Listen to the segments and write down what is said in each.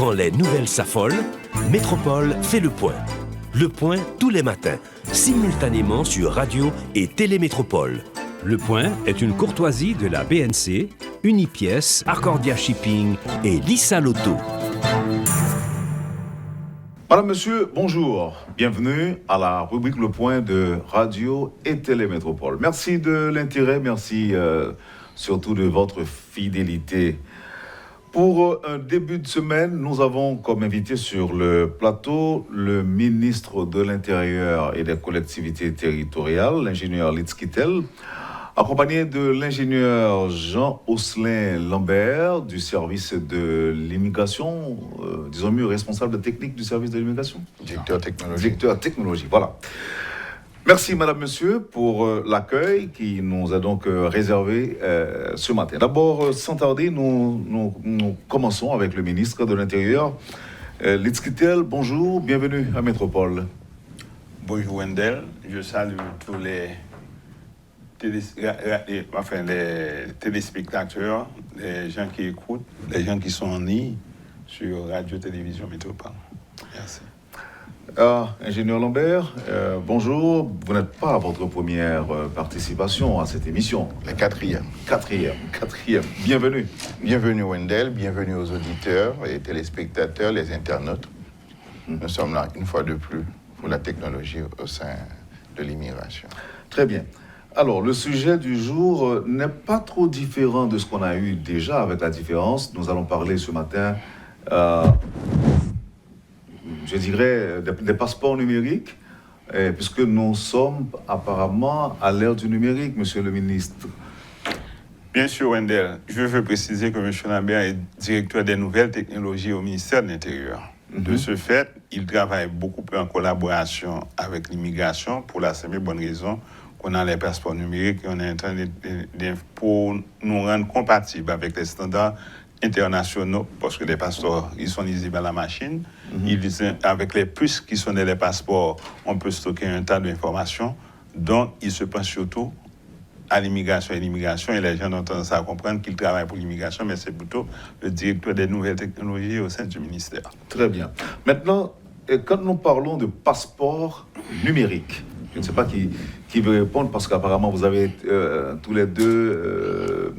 Quand les nouvelles s'affolent, Métropole fait le point. Le point tous les matins, simultanément sur Radio et Télémétropole. Le point est une courtoisie de la BNC, Unipièce, Arcordia Shipping et Lissa Lotto. Madame, Monsieur, bonjour. Bienvenue à la rubrique Le Point de Radio et Télémétropole. Merci de l'intérêt, merci surtout de votre fidélité. Pour un début de semaine, nous avons comme invité sur le plateau le ministre de l'Intérieur et des collectivités territoriales, l'ingénieur Litz Kittel, accompagné de l'ingénieur Jean-Osselin Lambert du service de l'immigration, disons mieux responsable de technique du service de l'immigration. Directeur technologie. Directeur technologie, voilà. Merci Madame, Monsieur pour l'accueil qui nous a donc réservé ce matin. D'abord, sans tarder, nous commençons avec le ministre de l'Intérieur, Litz Kittel. Bonjour, bienvenue à Métropole. Bonjour Wendell, je salue tous les téléspectateurs, les gens qui écoutent, les gens qui sont en ligne sur Radio-Télévision Métropole. Merci. Ingénieur Lambert, bonjour. Vous n'êtes pas à votre première participation à cette émission. La quatrième. Quatrième. Bienvenue. Bienvenue Wendell, bienvenue aux auditeurs, les téléspectateurs, les internautes. Nous sommes là une fois de plus pour la technologie au sein de l'immigration. Très bien. Alors, le sujet du jour n'est pas trop différent de ce qu'on a eu déjà, avec la différence. Nous allons parler ce matin, je dirais, des passeports numériques, puisque nous sommes apparemment à l'ère du numérique, monsieur le ministre. Bien sûr, Wendell. Je veux préciser que M. Lambert est directeur des nouvelles technologies au ministère de l'Intérieur. De ce fait, il travaille beaucoup plus en collaboration avec l'immigration pour la simple et bonne raison qu'on a les passeports numériques et on est en train pour nous rendre compatibles avec les standards internationaux, parce que les passeports, ils sont lisibles à la machine. Avec les puces qui sont dans les passeports, on peut stocker un tas d'informations. Donc, il se pense surtout à l'immigration et l'immigration, et les gens ont tendance à comprendre qu'ils travaillent pour l'immigration, mais c'est plutôt le directeur des nouvelles technologies au sein du ministère. Très bien. Maintenant, quand nous parlons de passeport numérique, je ne sais pas qui veut répondre, parce qu'apparemment vous avez tous les deux...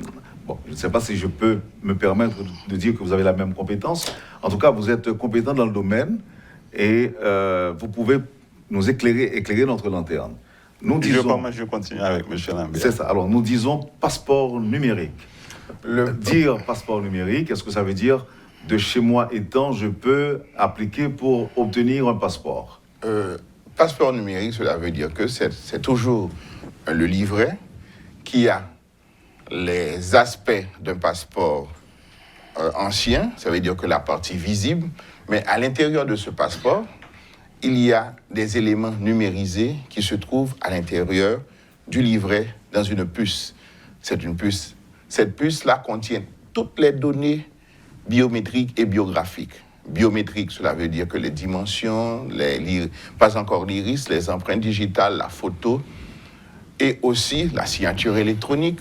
je ne sais pas si je peux me permettre de dire que vous avez la même compétence. En tout cas, vous êtes compétent dans le domaine et vous pouvez nous éclairer notre lanterne. Je continue avec M. Lambert. C'est ça. Alors, nous disons passeport numérique. Dire passeport numérique, est-ce que ça veut dire de chez moi étant, je peux appliquer pour obtenir un passeport? Passeport numérique, cela veut dire que c'est toujours le livret qui a les aspects d'un passeport ancien, ça veut dire que la partie visible, mais à l'intérieur de ce passeport, il y a des éléments numérisés qui se trouvent à l'intérieur du livret dans une puce. C'est une puce. Cette puce-là contient toutes les données biométriques et biographiques. Biométrique, cela veut dire que les dimensions, pas encore l'iris, les empreintes digitales, la photo, et aussi la signature électronique.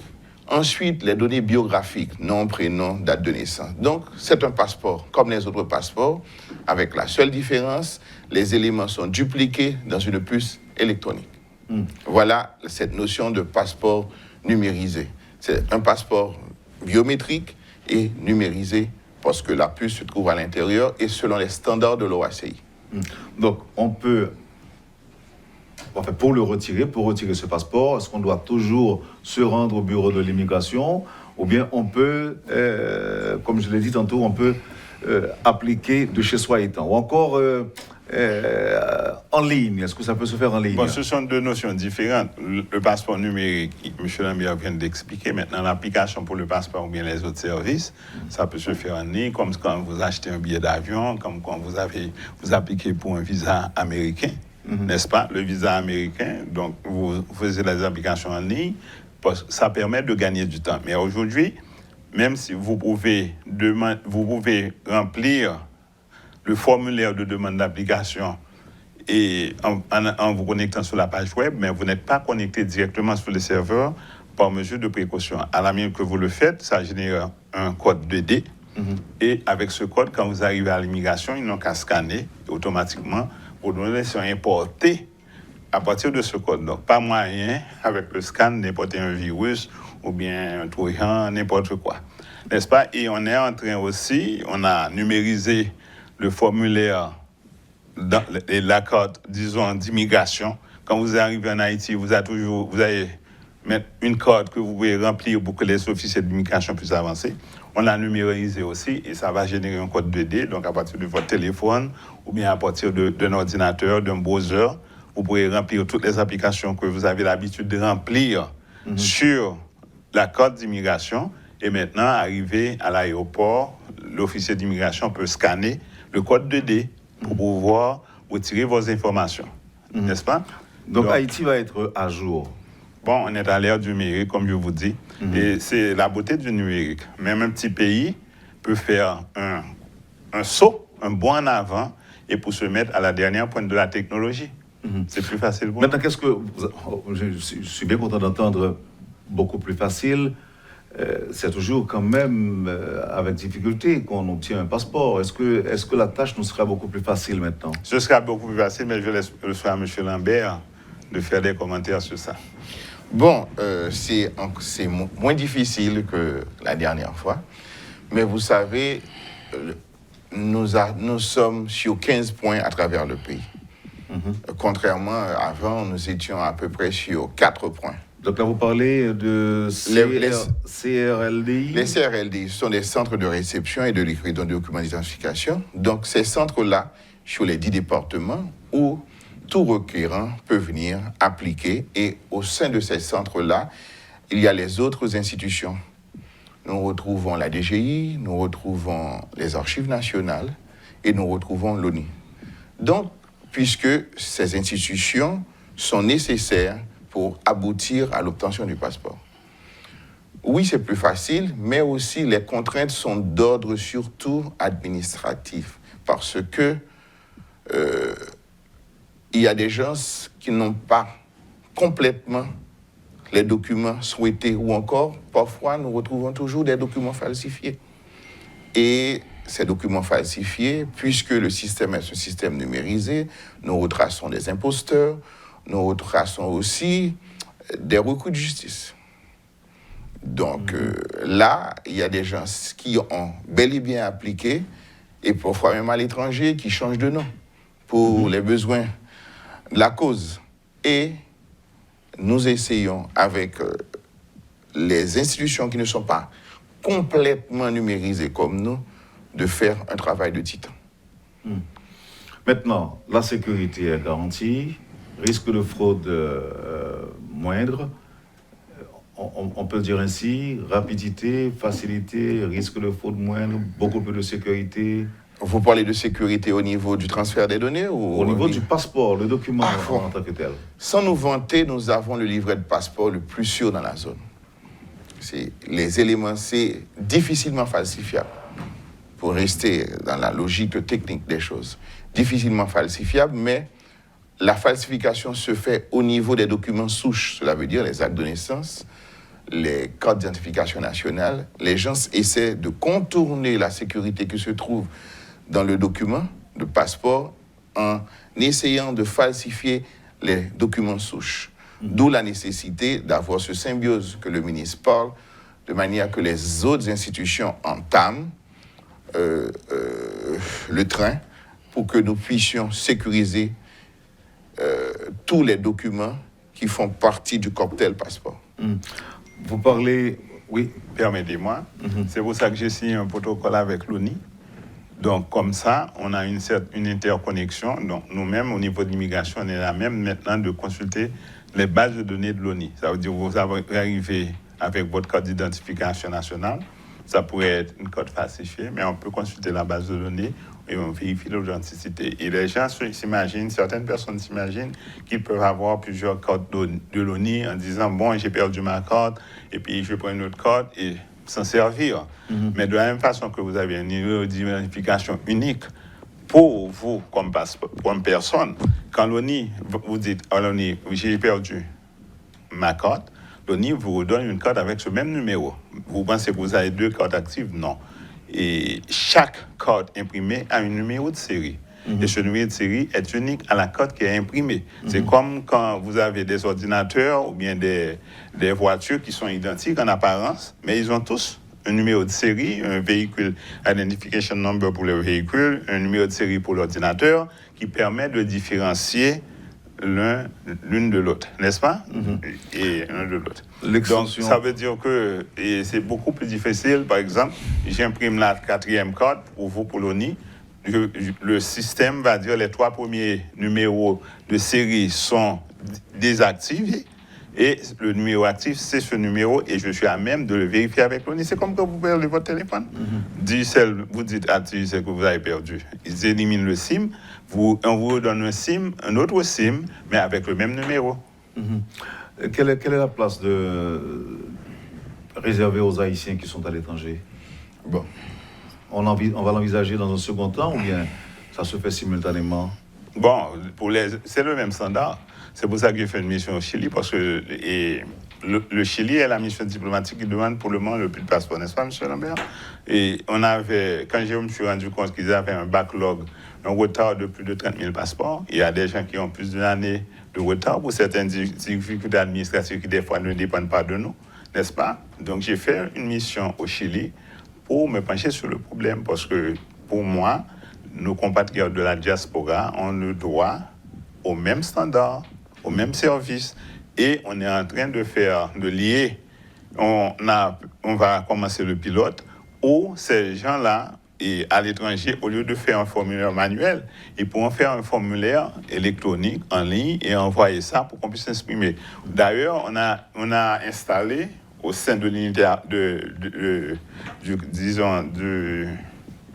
Ensuite, les données biographiques, nom, prénom, date de naissance. Donc, c'est un passeport, comme les autres passeports, avec la seule différence, les éléments sont dupliqués dans une puce électronique. Voilà cette notion de passeport numérisé. C'est un passeport biométrique et numérisé parce que la puce se trouve à l'intérieur et selon les standards de l'OACI. Donc, on peut... pour retirer ce passeport, est-ce qu'on doit toujours se rendre au bureau de l'immigration ou bien on peut, comme je l'ai dit tantôt, on peut appliquer de chez soi étant ou encore en ligne? Est-ce que ça peut se faire en ligne? Ce sont deux notions différentes. Le passeport numérique, M. Lambert vient d'expliquer. Maintenant, l'application pour le passeport ou bien les autres services, ça peut se faire en ligne, comme quand vous achetez un billet d'avion, comme quand vous appliquez pour un visa américain. N'est-ce pas, le visa américain, donc vous faisiez les applications en ligne, parce que ça permet de gagner du temps. Mais aujourd'hui, même si vous pouvez remplir le formulaire de demande d'application et en vous connectant sur la page web, mais vous n'êtes pas connecté directement sur le serveur par mesure de précaution. À la minute que vous le faites, ça génère un code 2D Et avec ce code, quand vous arrivez à l'immigration, ils n'ont qu'à scanner automatiquement. Vos données sont importées à partir de ce code. Donc, pas moyen, avec le scan, d'importer un virus ou bien un trojan, n'importe quoi. N'est-ce pas? Et on est en train aussi, on a numérisé le formulaire et la carte, disons, d'immigration. Quand vous arrivez en Haïti, vous allez mettre une carte que vous pouvez remplir pour que les officiers d'immigration puissent avancer. On l'a numérisé aussi et ça va générer un code 2D. Donc, à partir de votre téléphone ou bien à partir d'un ordinateur, d'un browser, vous pourrez remplir toutes les applications que vous avez l'habitude de remplir sur la carte d'immigration. Et maintenant, arrivé à l'aéroport, l'officier d'immigration peut scanner le code 2D pour pouvoir retirer vos informations. N'est-ce pas? Donc, Haïti va être à jour. Bon, on est à l'ère du numérique, comme je vous dis. Et c'est la beauté du numérique. Même un petit pays peut faire un saut, un bond en avant, et pour se mettre à la dernière pointe de la technologie. C'est plus facile pour Maintenant, qu'est-ce que... Je suis bien content d'entendre beaucoup plus facile. C'est toujours quand même avec difficulté qu'on obtient un passeport. Est-ce que la tâche nous sera beaucoup plus facile maintenant? Ce sera beaucoup plus facile, mais je laisse le soin à M. Lambert de faire des commentaires sur ça. Bon, c'est moins difficile que la dernière fois, mais vous savez, nous sommes sur 15 points à travers le pays. Contrairement à avant, nous étions à peu près sur 4 points. Donc là, vous parlez de CRLDI? Les CRLDI sont des centres de réception et de l'écriture de documents d'identification. Donc, ces centres-là, sur les 10 départements, où tout requérant peut venir appliquer. Et au sein de ces centres-là, il y a les autres institutions. Nous retrouvons la DGI, nous retrouvons les archives nationales et nous retrouvons l'ONU. Donc, puisque ces institutions sont nécessaires pour aboutir à l'obtention du passeport. Oui, c'est plus facile, mais aussi les contraintes sont d'ordre surtout administratif, parce que il y a des gens qui n'ont pas complètement les documents souhaités, ou encore, parfois, nous retrouvons toujours des documents falsifiés. Et ces documents falsifiés, puisque le système est un système numérisé, nous retraçons des imposteurs, nous retraçons aussi des recours de justice. Donc là, il y a des gens qui ont bel et bien appliqué, et parfois même à l'étranger, qui changent de nom pour les besoins de la cause. Et nous essayons avec les institutions qui ne sont pas complètement numérisées comme nous, de faire un travail de titan. Maintenant, la sécurité est garantie, risque de fraude moindre, on peut dire ainsi, rapidité, facilité, risque de fraude moindre, beaucoup plus de sécurité. Vous parlez de sécurité au niveau du transfert des données ou au niveau du passeport, le document en tant que tel? Sans nous vanter, nous avons le livret de passeport le plus sûr dans la zone. Les éléments, c'est difficilement falsifiable. Pour rester dans la logique technique des choses. Difficilement falsifiable, mais la falsification se fait au niveau des documents souches. Cela veut dire les actes de naissance, les cartes d'identification nationale. Les gens essaient de contourner la sécurité qui se trouve dans le document de passeport en essayant de falsifier les documents souches. D'où la nécessité d'avoir ce symbiose que le ministre parle, de manière que les autres institutions entament le train pour que nous puissions sécuriser tous les documents qui font partie du cocktail passeport. Vous parlez... Oui. Permettez-moi. C'est pour ça que j'ai signé un protocole avec l'ONU. Donc, comme ça, on a une interconnexion. Donc, nous-mêmes, au niveau de l'immigration, on est là même maintenant de consulter les bases de données de l'ONU. Ça veut dire que vous arrivez avec votre carte d'identification nationale. Ça pourrait être une code falsifiée, mais on peut consulter la base de données et on vérifie l'authenticité. Et les gens s'imaginent, certaines personnes s'imaginent qu'ils peuvent avoir plusieurs cartes de l'ONU en disant « Bon, j'ai perdu ma carte, et puis je prends une autre carte et s'en servir. Mais de la même façon que vous avez un niveau d'identification unique pour vous comme personne, quand l'ONU, vous dites à l'ONU « J'ai perdu ma carte », l'ONU vous redonne une carte avec ce même numéro. Vous pensez que vous avez 2 cartes actives? Non. et chaque code imprimé a un numéro de série. Et ce numéro de série est unique à la code qui est imprimée. C'est comme quand vous avez des ordinateurs ou bien des voitures qui sont identiques en apparence, mais ils ont tous un numéro de série, un véhicule identification number pour le véhicule, un numéro de série pour l'ordinateur qui permet de différencier l'une de l'autre, n'est-ce pas? Et l'un de l'autre. Donc, ça veut dire que c'est beaucoup plus difficile. Par exemple, j'imprime la 4e code pour vous, pour l'ONI. Le système va dire les 3 premiers numéros de série sont désactivés et le numéro actif, c'est ce numéro et je suis à même de le vérifier avec l'ONI. C'est comme quand vous perdez votre téléphone. Vous dites à c'est que vous avez perdu. Ils éliminent le SIM, on vous donne un autre SIM, mais avec le même numéro. Quelle est la place réservée aux Haïtiens qui sont à l'étranger? Bon. On va l'envisager dans un second temps ou bien ça se fait simultanément? Bon, c'est le même standard. C'est pour ça que j'ai fait une mission au Chili, parce que le Chili est la mission diplomatique qui demande pour le moment le plus de passeports, n'est-ce pas, M. Lambert? Et quand je me suis rendu compte qu'ils avaient un backlog, un retard de plus de 30 000 passeports, il y a des gens qui ont plus d'une année de retard pour certaines difficultés administratives qui, des fois, ne dépendent pas de nous, n'est-ce pas? Donc, j'ai fait une mission au Chili pour me pencher sur le problème, parce que pour moi, nos compatriotes de la diaspora ont le droit au même standard, au même service, et on est en train de lier. On va commencer le pilote où ces gens-là, et à l'étranger, au lieu de faire un formulaire manuel, ils pourront faire un formulaire électronique en ligne et envoyer ça pour qu'on puisse s'exprimer. D'ailleurs, on a installé au sein de l'unité du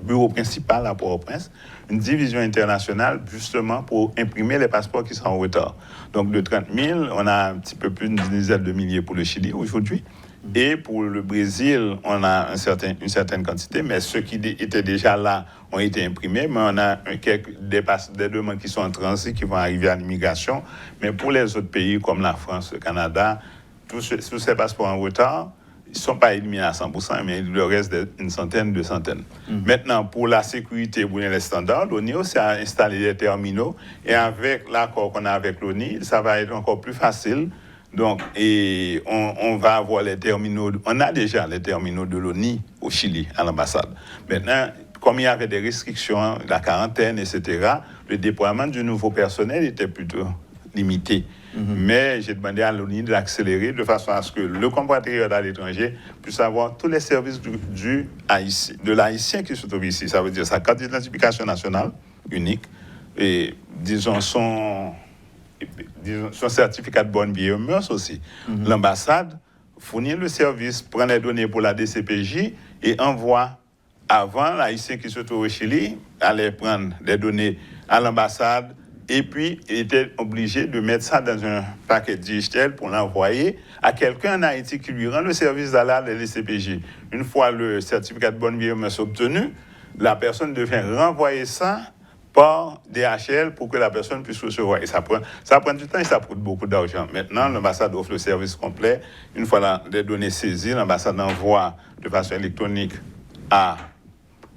bureau principal à Port-au-Prince, une division internationale justement pour imprimer les passeports qui sont en retard. Donc de 30 000, on a un petit peu plus d'une dizaine de milliers pour le Chili aujourd'hui. Et pour le Brésil, on a une certaine quantité, mais ceux qui étaient déjà là ont été imprimés, mais on a des demandes qui sont en transit, qui vont arriver à l'immigration. Mais pour les autres pays comme la France, le Canada, tous ces passeports en retard, ils ne sont pas éliminés à 100%, mais il leur reste une centaine, 200. Maintenant, pour la sécurité, pour les standards, l'ONI aussi a installé des terminaux. Et avec l'accord qu'on a avec l'ONI, ça va être encore plus facile. Donc, et on va avoir les terminaux. On a déjà les terminaux de l'ONI au Chili, à l'ambassade. Maintenant, comme il y avait des restrictions, la quarantaine, etc., le déploiement du nouveau personnel était plutôt limité. Mais j'ai demandé à l'ONI de l'accélérer de façon à ce que le compatriote à l'étranger puisse avoir tous les services de l'haïtien qui se trouve ici. Ça veut dire sa carte d'identification nationale unique et, disons, son certificat de bonne vie et mœurs aussi. L'ambassade fournit le service, prend les données pour la DCPJ et envoie. Avant, l'haïtien qui se trouve au Chili allait prendre les données à l'ambassade et puis il était obligé de mettre ça dans un paquet digital pour l'envoyer à quelqu'un en Haïti qui lui rend le service d'aller à la DCPJ. Une fois le certificat de bonne vie et mœurs obtenu, la personne devait renvoyer ça par DHL pour que la personne puisse recevoir. Et ça prend du temps et ça coûte beaucoup d'argent. Maintenant, l'ambassade offre le service complet. Une fois les données saisies, l'ambassade envoie de façon électronique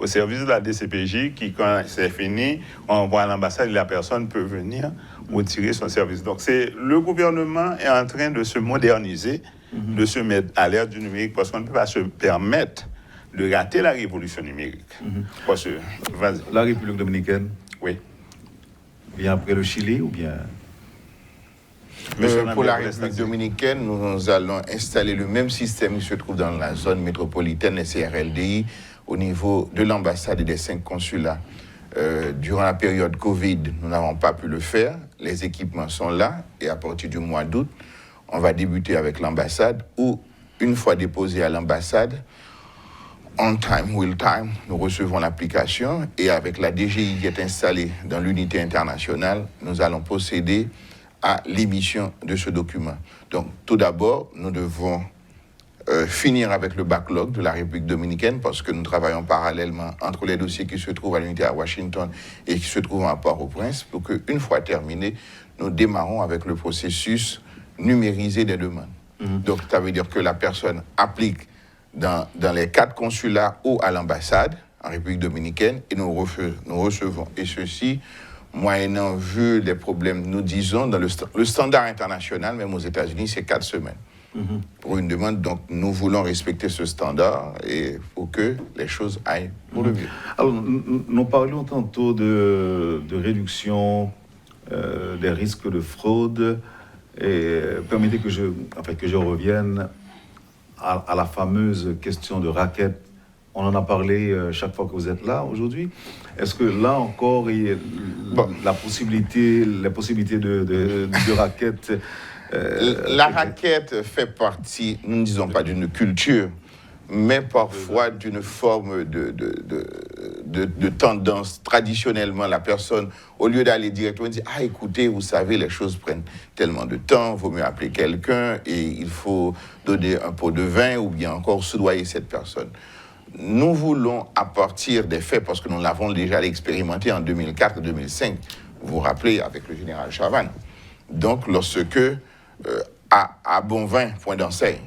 au service de la DCPJ qui, quand c'est fini, on envoie à l'ambassade et la personne peut venir retirer son service. Donc, le gouvernement est en train de se moderniser, de se mettre à l'ère du numérique parce qu'on ne peut pas se permettre de rater la révolution numérique. Parce que, vas-y. La République dominicaine? Oui. Bien après le Chili ou bien? Pour la République dominicaine, nous allons installer le même système qui se trouve dans la zone métropolitaine, les CRLDI, au niveau de l'ambassade et des 5 consulats. Durant la période Covid, nous n'avons pas pu le faire. Les équipements sont là et à partir du mois d'août, on va débuter avec l'ambassade où, une fois déposé à l'ambassade, on time, will time, nous recevons l'application et avec la DGI qui est installée dans l'unité internationale, nous allons procéder à l'émission de ce document. Donc, tout d'abord, nous devons finir avec le backlog de la République dominicaine parce que nous travaillons parallèlement entre les dossiers qui se trouvent à l'unité à Washington et qui se trouvent à Port-au-Prince pour qu'une fois terminé, nous démarrons avec le processus numérisé des demandes. Donc, ça veut dire que la personne applique dans les 4 consulats ou à l'ambassade en République dominicaine et nous recevons. Et ceci, moyennant vu des problèmes, nous disons, dans le standard international, même aux États-Unis, c'est 4 semaines. Pour une demande, donc nous voulons respecter ce standard et pour que les choses aillent pour le mieux. Alors, nous parlions tantôt de réduction des risques de fraude. Et permettez que je revienne à la fameuse question de raquettes. On en a parlé chaque fois que vous êtes là aujourd'hui. Est-ce que là encore, il y a les possibilités de raquettes la raquette fait partie, nous ne disons pas d'une culture, mais parfois d'une forme de tendance. Traditionnellement, la personne, au lieu d'aller directement, dit « Ah, écoutez, vous savez, les choses prennent tellement de temps, il vaut mieux appeler quelqu'un et il faut donner un pot de vin ou bien encore soudoyer cette personne. » Nous voulons, à partir des faits, parce que nous l'avons déjà expérimenté en 2004 et 2005, vous vous rappelez, avec le général Chavannes. Donc, lorsque, à bon vin, point d'enseigne.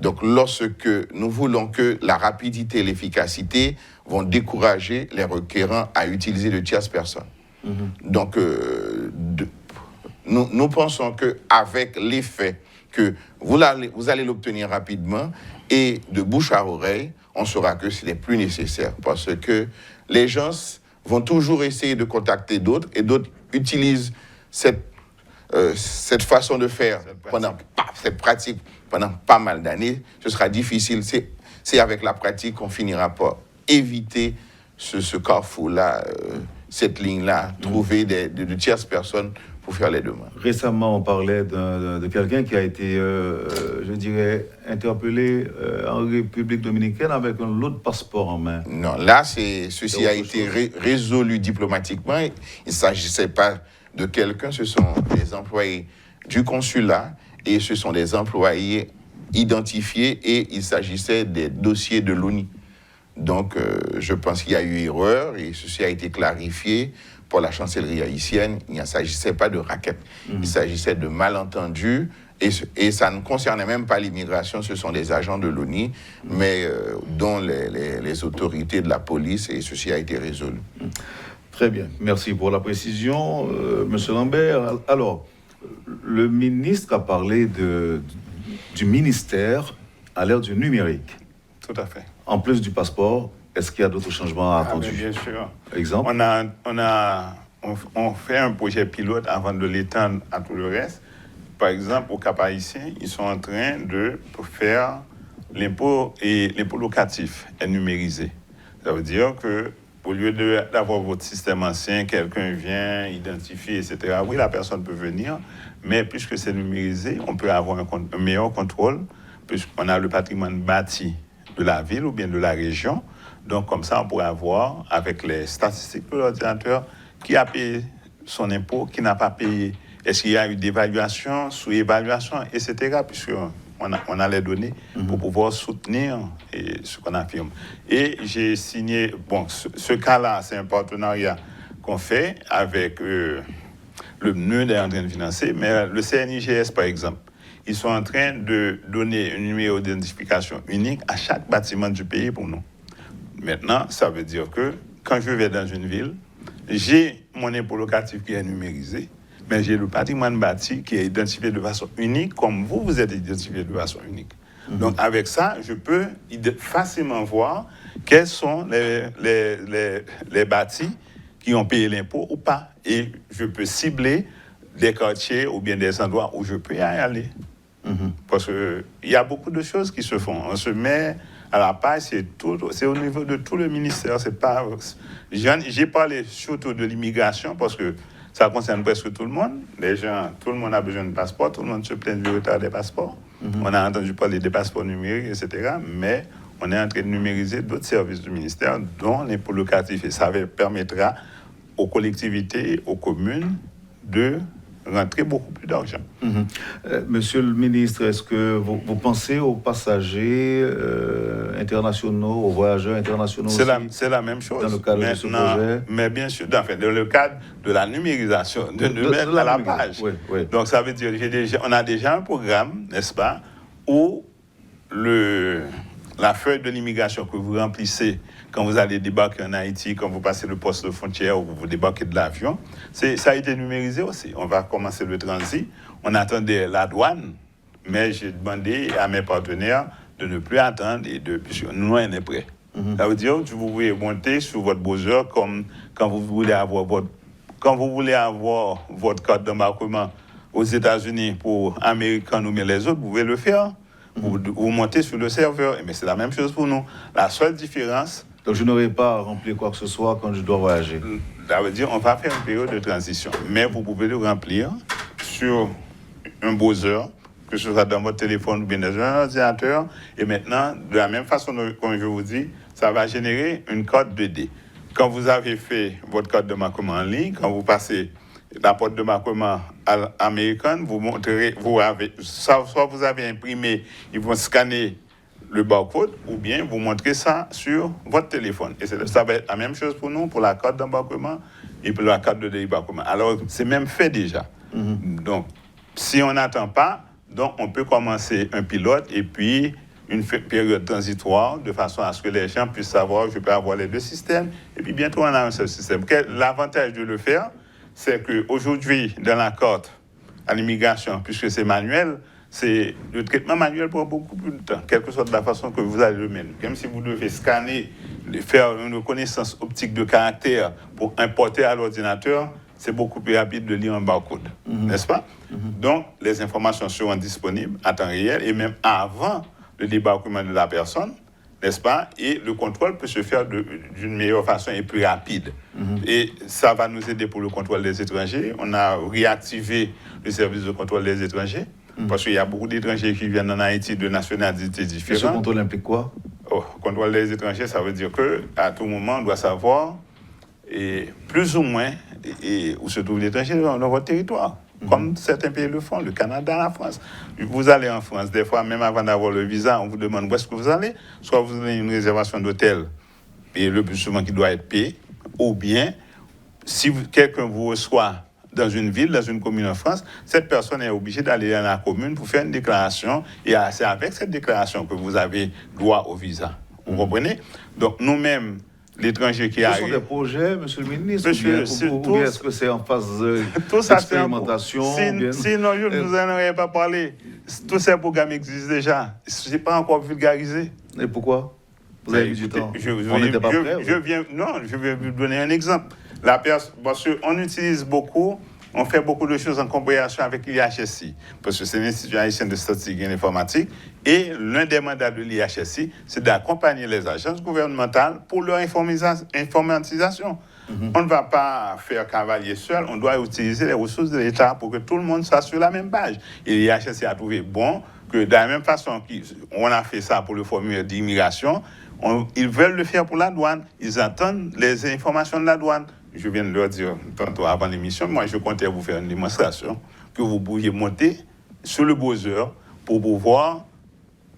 Donc, lorsque nous voulons que la rapidité et l'efficacité vont décourager les requérants à utiliser de tierces personnes. Donc, nous pensons qu'avec l'effet que vous allez l'obtenir rapidement et de bouche à oreille, on saura que ce n'est plus nécessaire parce que les gens vont toujours essayer de contacter d'autres et d'autres utilisent cette façon de faire cette pratique pendant pas mal d'années. Ce sera difficile. C'est avec la pratique qu'on finira par éviter ce carrefour-là, cette ligne-là, trouver de tierces personnes pour faire les demandes. Récemment, on parlait de quelqu'un qui a été, je dirais, interpellé en République dominicaine avec un lot de passeports en main. Non, là, ceci a été résolu diplomatiquement. Il ne s'agissait pas de quelqu'un, ce sont des employés du consulat et ce sont des employés identifiés et il s'agissait des dossiers de l'ONU. Donc, je pense qu'il y a eu erreur et ceci a été clarifié pour la chancellerie haïtienne. Il ne s'agissait pas de raquettes, il s'agissait de malentendus et ça ne concernait même pas l'immigration, ce sont des agents de l'ONU, mais dont les autorités de la police et ceci a été résolu. Très bien, merci pour la précision, Monsieur Lambert. Alors, le ministre a parlé du ministère à l'ère du numérique. Tout à fait. En plus du passeport, est-ce qu'il y a d'autres changements attendus? Bien sûr. Exemple? On fait un projet pilote avant de l'étendre à tout le reste. Par exemple, au Cap haïtien, ils sont en train de faire l'impôt locatif est numérisé. Ça veut dire que au lieu d'avoir votre système ancien, quelqu'un vient, identifie, etc. Oui, la personne peut venir, mais puisque c'est numérisé, on peut avoir un meilleur contrôle, puisqu'on a le patrimoine bâti de la ville ou bien de la région. Donc, comme ça, on pourrait avoir, avec les statistiques de l'ordinateur, qui a payé son impôt, qui n'a pas payé. Est-ce qu'il y a eu d'évaluation, sous-évaluation, etc. Puisqu'on a les données pour pouvoir soutenir ce qu'on affirme. Et j'ai signé, ce cas-là, c'est un partenariat qu'on fait avec le NEUD est en train de financer, mais le CNIGS, par exemple, ils sont en train de donner un numéro d'identification unique à chaque bâtiment du pays pour nous. Maintenant, ça veut dire que quand je vais dans une ville, j'ai mon impôt locatif qui est numérisé, mais j'ai le patrimoine bâti qui est identifié de façon unique, comme vous êtes identifié de façon unique. Donc, avec ça, je peux facilement voir quels sont les bâtis qui ont payé l'impôt ou pas. Et je peux cibler des quartiers ou bien des endroits où je peux y aller. Parce qu'il y a beaucoup de choses qui se font. On se met à la page, c'est au niveau de tout le ministère. C'est pas, j'ai parlé surtout de l'immigration parce que ça concerne presque tout le monde. Tout le monde a besoin de passeport, tout le monde se plaint du retard des passeports. On a entendu parler des passeports numériques, etc. Mais on est en train de numériser d'autres services du ministère, dont l'impôt locatif. Et ça permettra aux collectivités, aux communes de rentrer beaucoup plus d'argent. Monsieur le ministre, est-ce que vous pensez aux passagers internationaux, aux voyageurs internationaux aussi? C'est la même chose. Dans le cadre de ce projet? Mais bien sûr, dans le cadre de la numérisation, de mettre à la page. Oui. Donc ça veut dire qu'on a déjà un programme, n'est-ce pas, où la feuille de l'immigration que vous remplissez quand vous allez débarquer en Haïti, quand vous passez le poste de frontière ou vous débarquez de l'avion, ça a été numérisé aussi. On va commencer le transit. On attendait la douane, mais j'ai demandé à mes partenaires de ne plus attendre puisque nous, on est prêts. Ça veut dire que vous pouvez monter sur votre browser comme quand vous voulez avoir votre carte d'embarquement aux États-Unis pour Américains ou les autres, vous pouvez le faire. Vous montez sur le serveur. Mais c'est la même chose pour nous. La seule différence... Donc je n'aurai pas à remplir quoi que ce soit quand je dois voyager. Ça veut dire qu'on va faire une période de transition. Mais vous pouvez le remplir sur un browser, que ce soit dans votre téléphone ou bien dans un ordinateur. Et maintenant, de la même façon, comme je vous dis, ça va générer une code 2D. Quand vous avez fait votre code de marquement en ligne, quand vous passez la porte de marquement américaine, vous montrez, soit vous avez imprimé, ils vont scanner le barcode, ou bien vous montrez ça sur votre téléphone. Et ça va être la même chose pour nous, pour la carte d'embarquement et pour la carte de débarquement. Alors, c'est même fait déjà. Donc, si on n'attend pas, donc on peut commencer un pilote et puis une période transitoire de façon à ce que les gens puissent savoir, je peux avoir les deux systèmes, et puis bientôt on a un seul système. L'avantage de le faire, c'est qu'aujourd'hui, dans la carte à l'immigration, puisque c'est manuel, le traitement manuel prend beaucoup plus de temps, quelle que soit la façon que vous allez le mener. Même si vous devez scanner, faire une reconnaissance optique de caractère pour importer à l'ordinateur, c'est beaucoup plus rapide de lire un barcode, n'est-ce pas? Donc, les informations seront disponibles à temps réel et même avant le débarquement de la personne, n'est-ce pas? Et le contrôle peut se faire d'une meilleure façon et plus rapide. Et ça va nous aider pour le contrôle des étrangers. On a réactivé le service de contrôle des étrangers parce qu'il y a beaucoup d'étrangers qui viennent en Haïti de nationalités différentes. Et ce contrôle implique quoi? Contrôle des étrangers, ça veut dire qu'à tout moment, on doit savoir plus ou moins où se trouve l'étranger dans votre territoire. Comme certains pays le font, le Canada, la France. Vous allez en France, des fois, même avant d'avoir le visa, on vous demande où est-ce que vous allez. Soit vous avez une réservation d'hôtel, et le plus souvent qui doit être payé, ou bien, si quelqu'un vous reçoit dans une ville, dans une commune en France, cette personne est obligée d'aller dans la commune pour faire une déclaration, et c'est avec cette déclaration que vous avez droit au visa. Vous comprenez? Donc, nous-mêmes, l'étranger qui arrive... Ce sont des projets, monsieur le ministre, ou bien est-ce que c'est en phase d'expérimentation? Sinon, je ne vous en aurais pas parlé. Tous ces programmes existent déjà. Ce n'est pas encore vulgarisé. Et pourquoi? Vous avez mis du temps. On n'était pas prêt? Je vais vous donner un exemple. Parce qu'on utilise beaucoup, on fait beaucoup de choses en coopération avec l'IHSI, parce que c'est l'Institut haïtien de statistique et d'informatique, et l'un des mandats de l'IHSI, c'est d'accompagner les agences gouvernementales pour leur informatisation. On ne va pas faire cavalier seul, on doit utiliser les ressources de l'État pour que tout le monde soit sur la même page. Et l'IHSI a trouvé bon que de la même façon qu'on a fait ça pour le formulaire d'immigration, ils veulent le faire pour la douane, ils attendent les informations de la douane. Je viens de leur dire tantôt avant l'émission, moi je comptais vous faire une démonstration que vous pouviez monter sur le browser pour pouvoir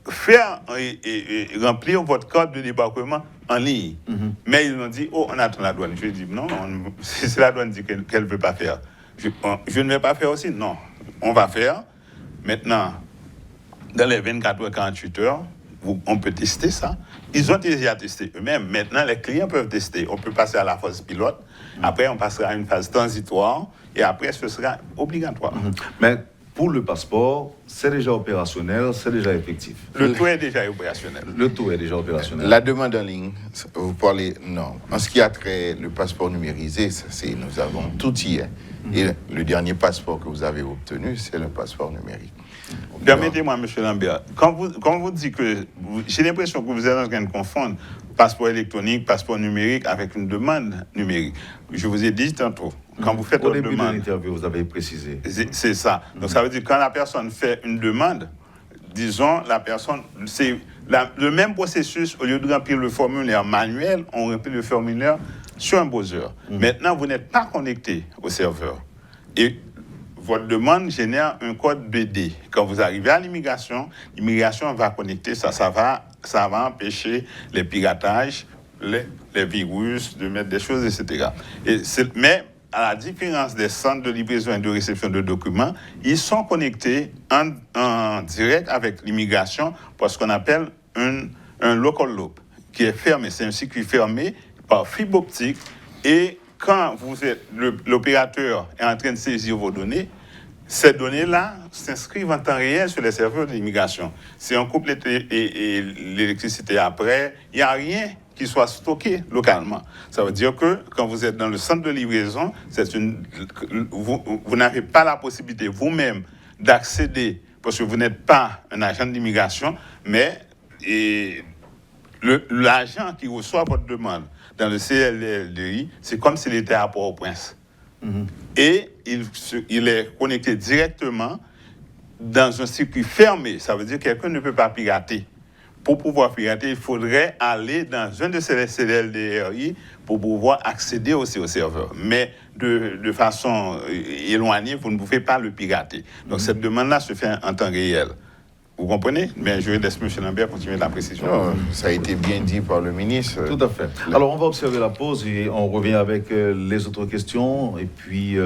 faire et remplir votre code de débarquement en ligne. Mais ils ont dit, on attend la douane. Je dis, non, si la douane dit qu'elle ne veut pas faire, je ne vais pas faire aussi. Non, on va faire. Maintenant, dans les 24 ou 48 heures, on peut tester ça. Ils ont déjà testé eux-mêmes. Maintenant, les clients peuvent tester. On peut passer à la phase pilote. Après, on passera à une phase transitoire. Et après, ce sera obligatoire. Mais pour le passeport, c'est déjà opérationnel, c'est déjà effectif. Le tout est déjà opérationnel. Le tout est déjà opérationnel. La demande en ligne, vous parlez, non. En ce qui a trait le passeport numérisé, nous avons tout hier. Et le dernier passeport que vous avez obtenu, c'est le passeport numérique. Permettez-moi, M. Lambert, quand vous dites que... J'ai l'impression que vous êtes en train de confondre passeport électronique, passeport numérique avec une demande numérique. Je vous ai dit tantôt, quand vous faites une demande... Au début de l'interview, vous avez précisé. C'est ça. Donc ça veut dire que quand la personne fait une demande, disons, la personne... C'est le même processus, au lieu de remplir le formulaire manuel, on remplit le formulaire sur un browser. Maintenant, vous n'êtes pas connecté au serveur. Et votre demande génère un code 2D. Quand vous arrivez à l'immigration va connecter ça. Ça va empêcher les piratages, les virus, de mettre des choses, etc. Mais à la différence des centres de livraison et de réception de documents, ils sont connectés en direct avec l'immigration pour ce qu'on appelle un local loop qui est fermé. C'est un circuit fermé par fibre optique. Et quand l'opérateur est en train de saisir vos données, ces données-là s'inscrivent en temps réel sur les serveurs de l'immigration. Si on coupe l'électricité après, il n'y a rien qui soit stocké localement. Ça veut dire que quand vous êtes dans le centre de livraison, vous n'avez pas la possibilité vous-même d'accéder, parce que vous n'êtes pas un agent d'immigration, mais l'agent qui reçoit votre demande dans le CLDI, c'est comme s'il était à Port-au-Prince. Et il est connecté directement dans un circuit fermé. Ça veut dire que quelqu'un ne peut pas pirater. Pour pouvoir pirater, il faudrait aller dans un de ces CLDI pour pouvoir accéder aussi au serveur. Mais de façon éloignée, vous ne pouvez pas le pirater. Donc cette demande-là se fait en temps réel. Vous comprenez? Mais je laisse M. Lambert continuer la précision. Non, ça a été bien dit par le ministre. Tout à fait. Alors, on va observer la pause et on revient avec les autres questions et puis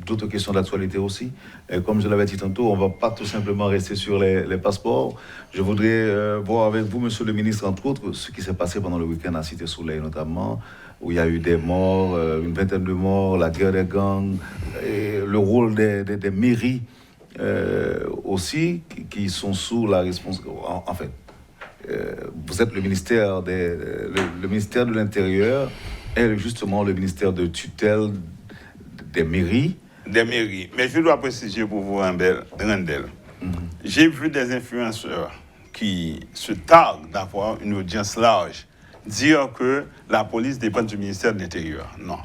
d'autres questions d'actualité aussi. Et comme je l'avais dit tantôt, on ne va pas tout simplement rester sur les passeports. Je voudrais voir avec vous, Monsieur le ministre, entre autres, ce qui s'est passé pendant le week-end à Cité-Soleil notamment, où il y a eu des morts, une vingtaine de morts, la guerre des gangs, et le rôle des mairies. Aussi qui sont sous la responsabilité. En fait, vous êtes le ministère de l'Intérieur et justement le ministère de tutelle des mairies. Des mairies. Mais je dois préciser pour vous, Randel. J'ai vu des influenceurs qui se targuent d'avoir une audience large dire que la police dépend du ministère de l'Intérieur. Non.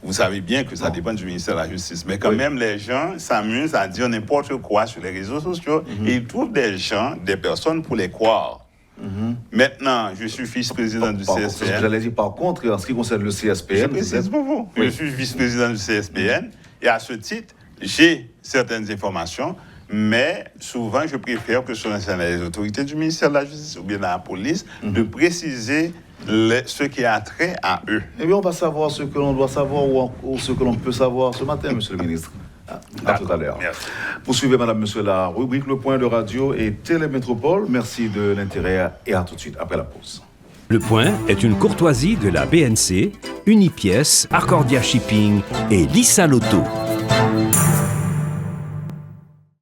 Vous savez bien que ça dépend du ministère de la Justice. Mais quand même, les gens s'amusent à dire n'importe quoi sur les réseaux sociaux et ils trouvent des personnes pour les croire. Maintenant, je suis vice-président du CSPN. J'allais dire, par contre, en ce qui concerne le CSPN... Je précise pour vous. Oui. Je suis vice-président du CSPN et à ce titre, j'ai certaines informations, mais souvent, je préfère que ce soit les autorités du ministère de la Justice ou bien de la police de préciser ce qui a trait à eux. Eh bien, on va savoir ce que l'on doit savoir ou ce que l'on peut savoir ce matin, Monsieur le ministre. À tout à l'heure. Merci. Poursuivez, Madame, Monsieur, la rubrique Le Point de Radio et Télémétropole. Merci de l'intérêt et à tout de suite, après la pause. Le Point est une courtoisie de la BNC, Unipièce, Arcordia Shipping et Lissa Lotto.